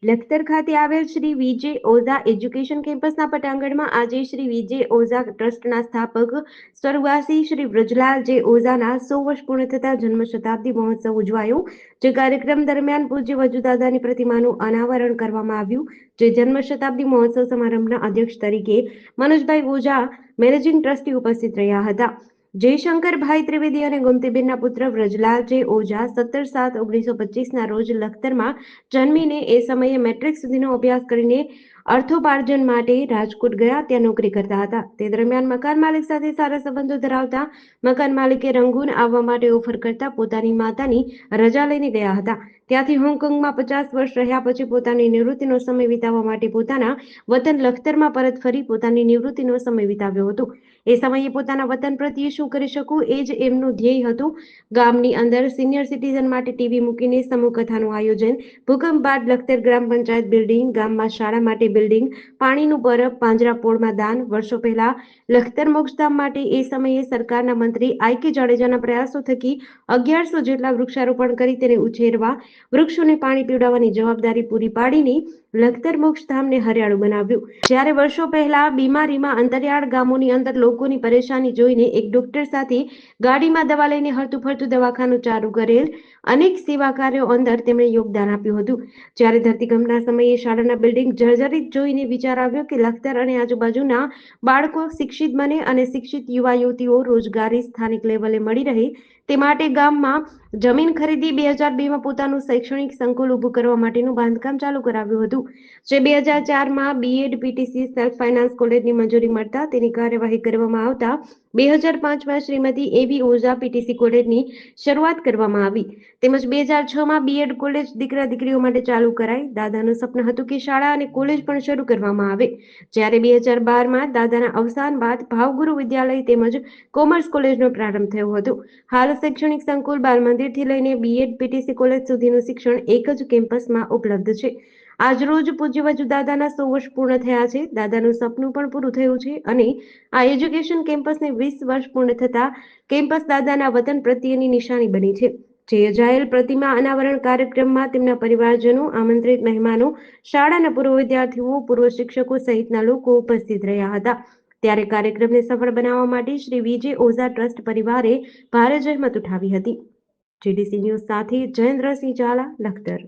લખતર ખાતે આવેલ શ્રી વિજય ઓઝા એજ્યુકેશન કેમ્પસના પટાંગણમાં આજે શ્રી વિજય ઓઝા ટ્રસ્ટના સ્થાપક સ્વર્ગવાસી શ્રી વ્રજરાજ જે ઓઝાના 100 વર્ષ પૂર્ણ થતા જન્મ શતાબ્દી મહોત્સવ ઉજવાયો। જે કાર્યક્રમ દરમિયાન પૂજ્ય વજુદાદાની પ્રતિમાનું અનાવરણ કરવામાં આવ્યું। જે જન્મ શતાબ્દી મહોત્સવ સમારંભના અધ્યક્ષ તરીકે મનોજભાઈ ઓઝા મેનેજિંગ ટ્રસ્ટી ઉપસ્થિત રહ્યા હતા। જયશંકરભાઈ ત્રિવેદી અને ગોમતીબેનના પુત્ર વ્રજરાજ જે ઓઝા 17/7/1925 રોજ લખતરમાં જન્મીને એ સમયે મેટ્રિક સુધીનો અભ્યાસ કરીને અર્થોપાર્જન માટે રાજકોટ ગયા, ત્યાં નોકરી કરતા હતા। તે દરમિયાન મકાન માલિક સાથે સારા સંબંધો ધરાવતા મકાન માલિકે રંગૂન આવવા માટે ઓફર કરતા પોતાની માતાની રજા લઈને ગયા હતા। ત્યાંથી હોંગકોંગમાં 50 વર્ષ રહ્યા પછી પોતાની નિવૃત્તિનો સમય વિતાવવા માટે પોતાના વતન લખતરમાં પરત ફરી પોતાની નિવૃત્તિનો સમય વિતાવ્યો હતો। એ સમયે પોતાના વતન પ્રત્યે શું કરી શકું એ જ એમનું ધ્યેય હતું। ગામની અંદર સિનિયર સિટીઝન માટે ટીવી મૂકીને સમૂહ કથાનું આયોજન, ભૂકંપ બાદ લખતર ગ્રામ પંચાયત બિલ્ડિંગ, ગામમાં શાળા માટે બિલ્ડિંગ, પાણીનું પરબ, પાંજરાપોળમાં દાન, વર્ષો પહેલા લખતર મોક્ષધામ માટે એ સમયે સરકારના મંત્રી I.K. જાડેજાના પ્રયાસો થકી 1100 જેટલા વૃક્ષારોપણ કરી તેને ઉછેરવા, વૃક્ષોને પાણી પીવડાવવાની જવાબદારી પૂરી પાડીને લખતર મોક્ષધામને હરિયાળું બનાવ્યું। જ્યારે વર્ષો પહેલા બીમારીમાં અંતરિયાળ ગામોની અંદર લોકોની પરેશાની જોઈને એક ડોક્ટર સાથે ગાડીમાં દવા લઈને હરતું ફરતું દવાખાનું ચાલુ કરેલ, અનેક સેવા કાર્યો અંદર તેમણે યોગદાન આપ્યું હતું। જ્યારે ધરતીકંપના સમયે શાળાના બિલ્ડિંગ જર્જરિત જોઈને વિચાર આવ્યો કે લખતર અને આજુબાજુના બાળકો શિક્ષિત બને અને શિક્ષિત યુવા યુવતીઓ રોજગારી સ્થાનિક લેવલે મળી રહે તે માટે ગામમાં જમીન ખરીદી 2002માં પોતાનું શૈક્ષણિક સંકુલ ઊભું કરવા માટેનું બાંધકામ ચાલુ કરાવ્યું હતું। જે 2004માં B.Ed PTC સેલ્ફ ફાઇનાન્સ કોલેજની મંજૂરી મળતા તેની કાર્યવાહી કરવામાં આવતા 2005માં શ્રીમતી A.V. ઓઝા PTC કોલેજની શરૂઆત કરવામાં આવી। તેમજ 2006માં B.Ed કોલેજ દીકરા દીકરીઓ માટે ચાલુ કરાઈ। દાદાનું સપનું હતું કે શાળા અને કોલેજ પણ શરૂ કરવામાં આવે। જ્યારે 2012માં દાદાના અવસાન બાદ ભાવગુરુ વિદ્યાલય તેમજ કોમર્સ કોલેજનો પ્રારંભ થયો હતો। હાલ શૈક્ષણિક સંકુલ, બાલ મંદિરથી લઈને B.Ed PTC કોલેજ સુધીનું શિક્ષણ એક જ કેમ્પસમાં ઉપલબ્ધ છે। આજરોજ પૂજ્ય વજુદાદાના 100 વર્ષ પૂર્ણ થયા છે। દાદાનું સપનું પણ પૂરું થયું છે અને આ એજ્યુકેશન કેમ્પસને 20 વર્ષ પૂર્ણ થતા કેમ્પસ દાદાના વતન પ્રત્યેની નિશાની બની છે। જે યોજાયેલ પ્રતિમા અનાવરણ કાર્યક્રમમાં તેમના પરિવારજનો, આમંત્રિત મહેમાનો, શાળાના પૂર્વ વિદ્યાર્થીઓ, પૂર્વ શિક્ષકો સહિતના લોકો ઉપસ્થિત રહ્યા હતા। ત્યારે કાર્યક્રમને સફળ બનાવવા માટે શ્રી વિજય ઓઝા ટ્રસ્ટ પરિવારે ભારે જહેમત ઉઠાવી હતી। GDC ન્યૂઝ સાથે જયેન્દ્રસિંહ ઝાલા, લખતર।